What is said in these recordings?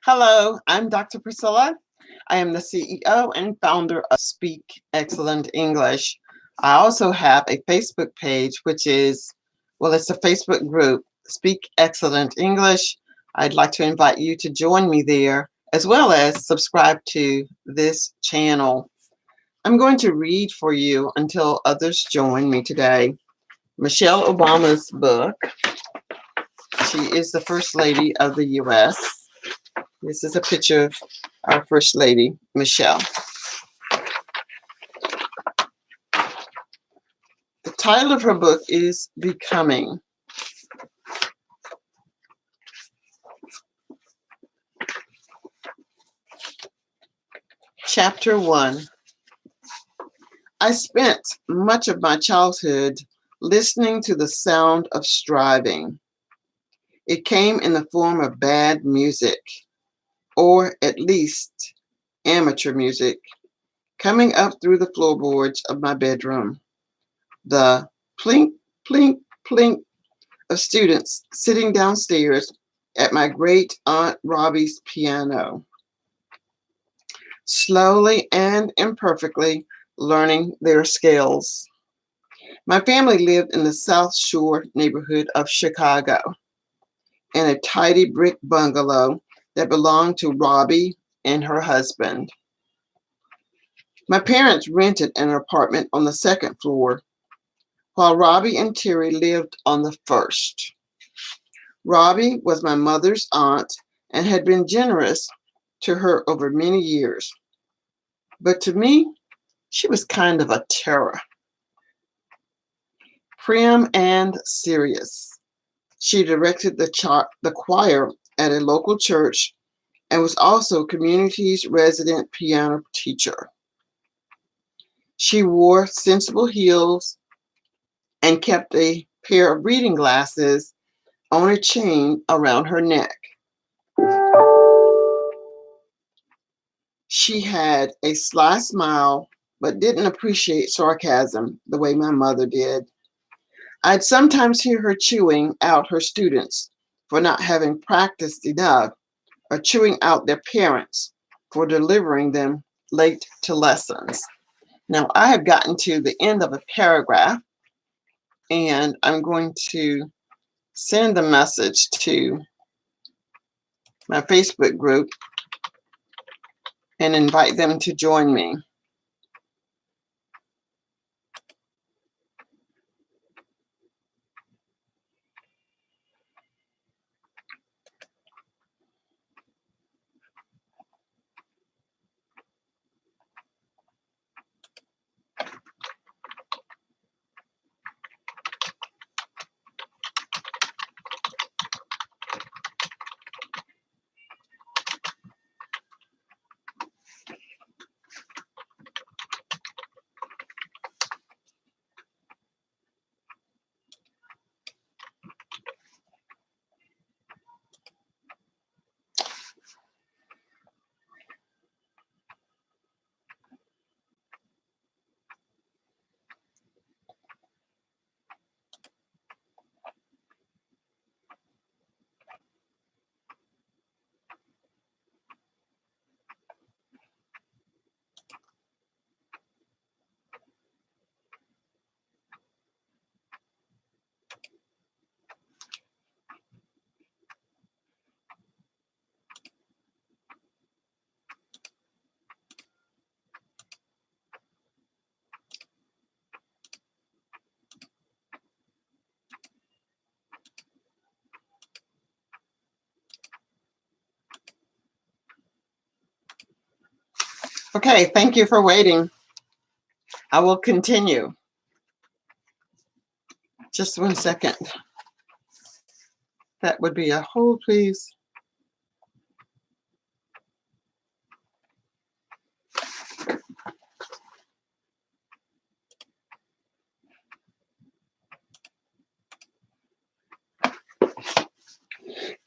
Hello, I'm Dr. Priscilla. I am the CEO and founder of Speak Excellent English. I also have a Facebook page, it's a Facebook group, Speak Excellent English. I'd like to invite you to join me there, as well as subscribe to this channel. I'm going to read for you until others join me today. Michelle Obama's book. She is the First Lady of the U.S. This is a picture of our First Lady, Michelle. The title of her book is Becoming. Chapter 1. I spent much of my childhood listening to the sound of striving. It came in the form of bad music, or at least amateur music, coming up through the floorboards of my bedroom. The plink, plink, plink of students sitting downstairs at my great Aunt Robbie's piano, slowly and imperfectly learning their scales. My family lived in the South Shore neighborhood of Chicago, in a tidy brick bungalow that belonged to Robbie and her husband. My parents rented an apartment on the second floor, while Robbie and Terry lived on the first. Robbie was my mother's aunt and had been generous to her over many years. But to me, she was kind of a terror. Prim and serious, she directed the choir at a local church and was also community's resident piano teacher. She wore sensible heels and kept a pair of reading glasses on a chain around her neck. She had a sly smile, but didn't appreciate sarcasm the way my mother did. I'd sometimes hear her chewing out her students for not having practiced enough, or chewing out their parents for delivering them late to lessons. Now, I have gotten to the end of a paragraph, and I'm going to send a message to my Facebook group and invite them to join me. Okay, thank you for waiting. I will continue. Just 1 second. That would be a hold, please.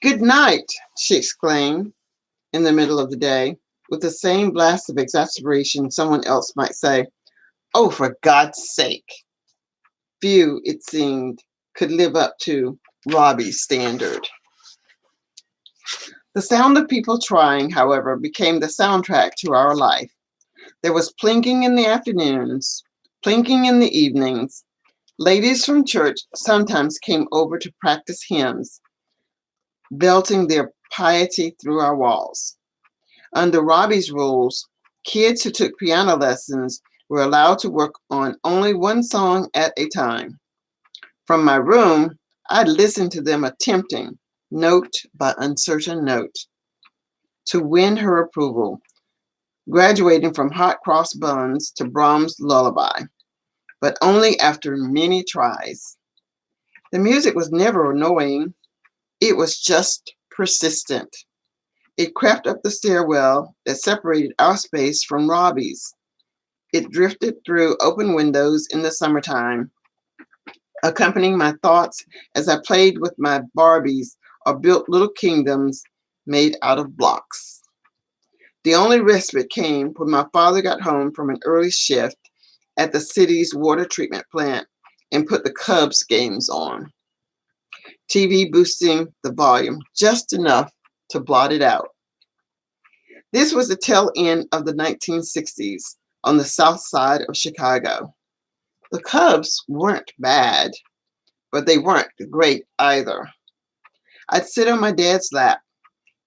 Good night, she exclaimed in the middle of the day, with the same blast of exasperation someone else might say, "Oh, for God's sake." Few, it seemed, could live up to Robbie's standard. The sound of people trying, however, became the soundtrack to our life. There was plinking in the afternoons, plinking in the evenings. Ladies from church sometimes came over to practice hymns, belting their piety through our walls. Under Robbie's rules, kids who took piano lessons were allowed to work on only one song at a time. From my room, I'd listen to them attempting, note by uncertain note, to win her approval, graduating from Hot Cross Buns to Brahms' Lullaby, but only after many tries. The music was never annoying, it was just persistent. It crept up the stairwell that separated our space from Robbie's. It drifted through open windows in the summertime, accompanying my thoughts as I played with my Barbies or built little kingdoms made out of blocks. The only respite came when my father got home from an early shift at the city's water treatment plant and put the Cubs games on, TV boosting the volume just enough to blot it out. This was the tail end of the 1960s on the south side of Chicago. The Cubs weren't bad, but they weren't great either. I'd sit on my dad's lap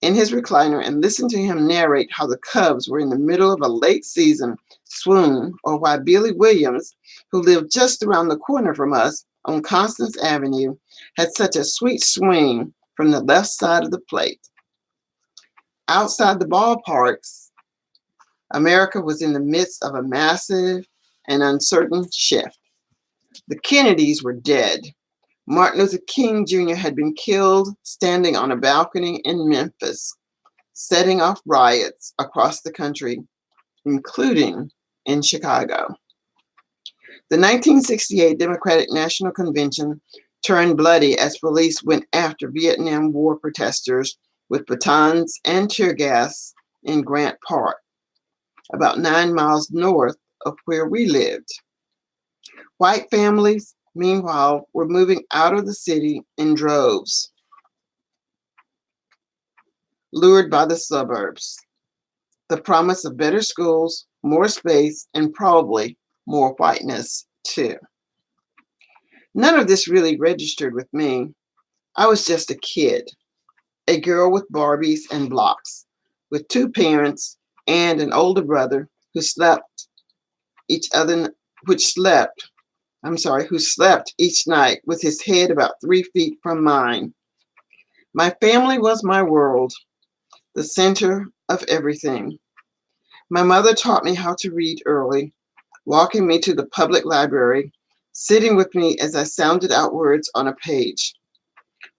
in his recliner and listen to him narrate how the Cubs were in the middle of a late season swoon, or why Billy Williams, who lived just around the corner from us on Constance Avenue, had such a sweet swing from the left side of the plate. Outside the ballparks, America was in the midst of a massive and uncertain shift. The Kennedys were dead. Martin Luther King Jr. had been killed standing on a balcony in Memphis, setting off riots across the country, including in Chicago. The 1968 Democratic National Convention turned bloody as police went after Vietnam War protesters with batons and tear gas in Grant Park, about 9 miles north of where we lived. White families, meanwhile, were moving out of the city in droves, lured by the suburbs, the promise of better schools, more space, and probably more whiteness, too. None of this really registered with me. I was just a kid, a girl with Barbies and blocks, with 2 parents and an older brother who slept each night with his head about 3 feet from mine. My family was my world, the center of everything. My mother taught me how to read early, walking me to the public library, sitting with me as I sounded out words on a page.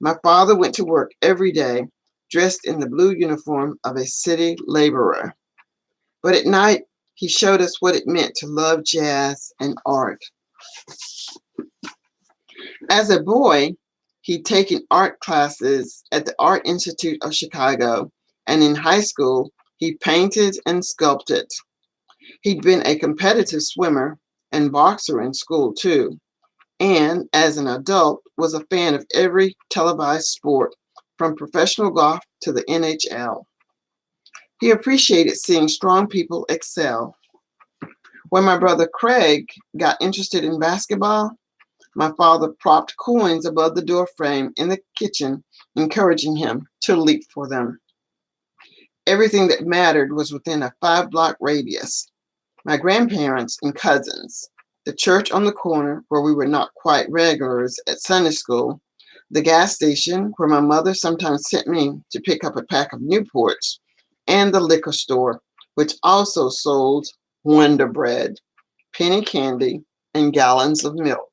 My father went to work every day, dressed in the blue uniform of a city laborer. But at night, he showed us what it meant to love jazz and art. As a boy, he'd taken art classes at the Art Institute of Chicago, and in high school, he painted and sculpted. He'd been a competitive swimmer and boxer in school, too, and as an adult, was a fan of every televised sport, from professional golf to the NHL. He appreciated seeing strong people excel. When my brother Craig got interested in basketball, my father propped coins above the door frame in the kitchen, encouraging him to leap for them. Everything that mattered was within a 5-block radius. My grandparents and cousins, the church on the corner where we were not quite regulars at Sunday school, the gas station where my mother sometimes sent me to pick up a pack of Newports, and the liquor store, which also sold Wonder Bread, penny candy, and gallons of milk.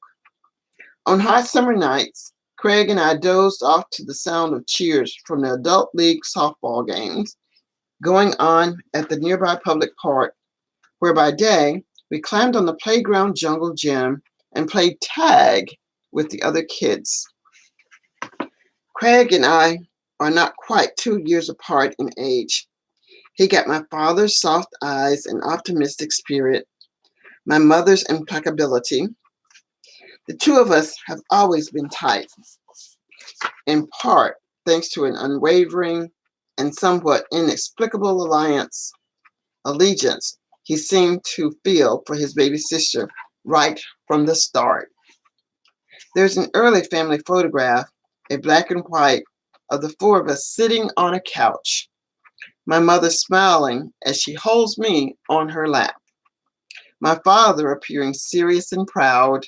On hot summer nights, Craig and I dozed off to the sound of cheers from the adult league softball games going on at the nearby public park, where by day we climbed on the playground jungle gym and played tag with the other kids. Craig and I are not quite 2 years apart in age. He got my father's soft eyes and optimistic spirit, my mother's impeccability. The two of us have always been tight, in part thanks to an unwavering and somewhat inexplicable allegiance he seemed to feel for his baby sister right from the start. There's an early family photograph, a black and white, of the four of us sitting on a couch, my mother smiling as she holds me on her lap, my father appearing serious and proud,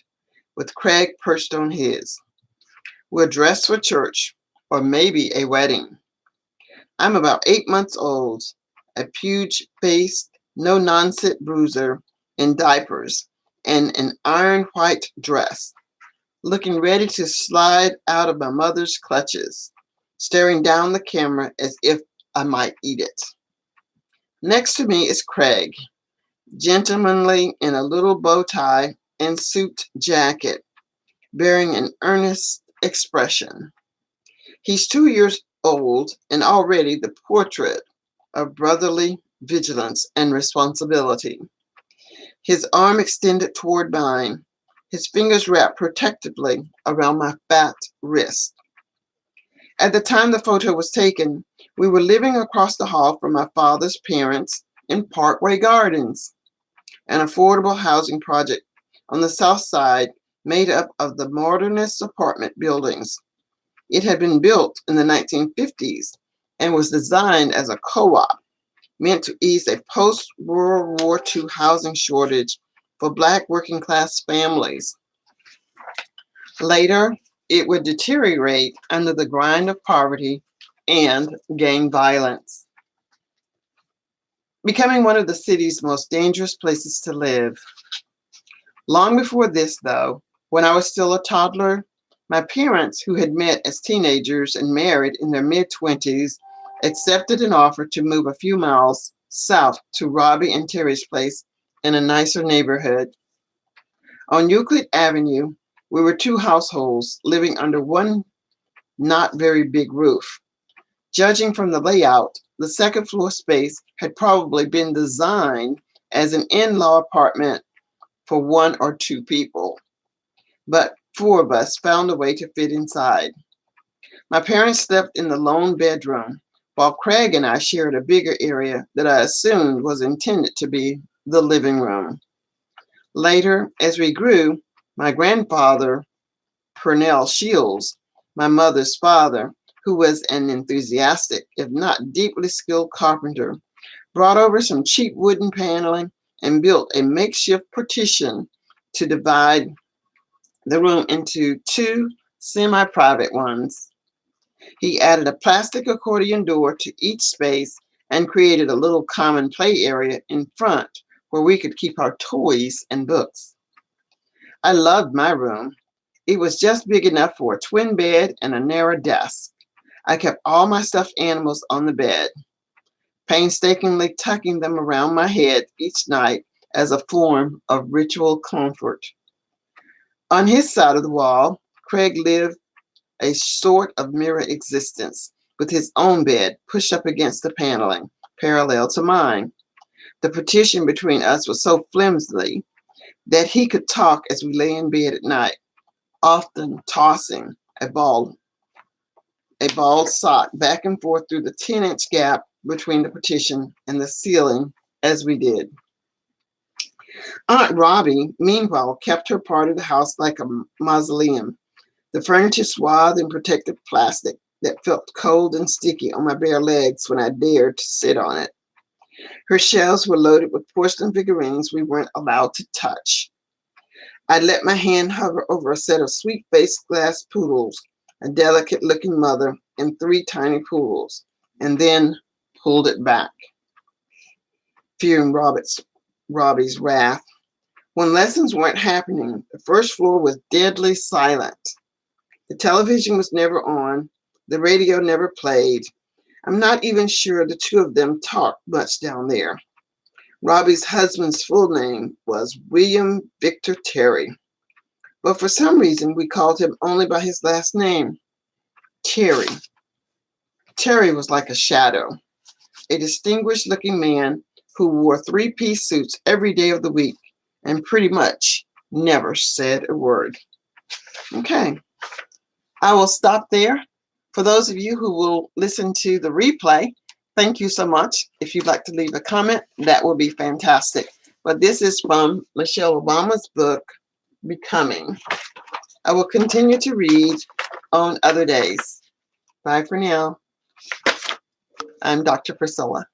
with Craig perched on his. We're dressed for church, or maybe a wedding. I'm about 8 months old, a huge-faced, no-nonsense bruiser in diapers and an iron white dress, looking ready to slide out of my mother's clutches, staring down the camera as if I might eat it. Next to me is Craig, gentlemanly in a little bow tie and suit jacket, bearing an earnest expression. He's 2 years old and already the portrait of brotherly vigilance and responsibility. His arm extended toward mine, his fingers wrapped protectively around my fat wrist. At the time the photo was taken, we were living across the hall from my father's parents in Parkway Gardens, an affordable housing project on the south side made up of the modernist apartment buildings. It had been built in the 1950s and was designed as a co-op meant to ease a post-World War II housing shortage for Black working-class families. Later, it would deteriorate under the grind of poverty and gang violence, becoming one of the city's most dangerous places to live. Long before this, though, when I was still a toddler, my parents, who had met as teenagers and married in their mid-20s, accepted an offer to move a few miles south to Robbie and Terry's place in a nicer neighborhood. On Euclid Avenue, we were two households living under one not very big roof. Judging from the layout, the second floor space had probably been designed as an in-law apartment for one or two people, but four of us found a way to fit inside. My parents slept in the lone bedroom, while Craig and I shared a bigger area that I assumed was intended to be the living room. Later, as we grew, my grandfather, Purnell Shields, my mother's father, who was an enthusiastic, if not deeply skilled carpenter, brought over some cheap wooden paneling and built a makeshift partition to divide the room into two semi-private ones. He added a plastic accordion door to each space and created a little common play area in front where we could keep our toys and books. I loved my room. It was just big enough for a twin bed and a narrow desk. I kept all my stuffed animals on the bed, painstakingly tucking them around my head each night as a form of ritual comfort. On his side of the wall, Craig lived a sort of mirror existence, with his own bed pushed up against the paneling, parallel to mine. The partition between us was so flimsy that he could talk as we lay in bed at night, often tossing a bald sock back and forth through the 10-inch gap between the partition and the ceiling as we did. Aunt Robbie, meanwhile, kept her part of the house like a mausoleum, the furniture swathed in protective plastic that felt cold and sticky on my bare legs when I dared to sit on it. Her shelves were loaded with porcelain figurines we weren't allowed to touch. I let my hand hover over a set of sweet-faced glass poodles, a delicate-looking mother, and three tiny poodles, and then pulled it back, fearing Robbie's wrath. When lessons weren't happening, the first floor was deadly silent. The television was never on. The radio never played. I'm not even sure the two of them talked much down there. Robbie's husband's full name was William Victor Terry, but for some reason we called him only by his last name, Terry. Terry was like a shadow, a distinguished-looking man who wore three-piece suits every day of the week and pretty much never said a word. Okay, I will stop there For those of you who will listen to the replay, thank you so much. If you'd like to leave a comment, that would be fantastic. But this is from Michelle Obama's book, Becoming. I will continue to read on other days. Bye for now. I'm Dr. Priscilla.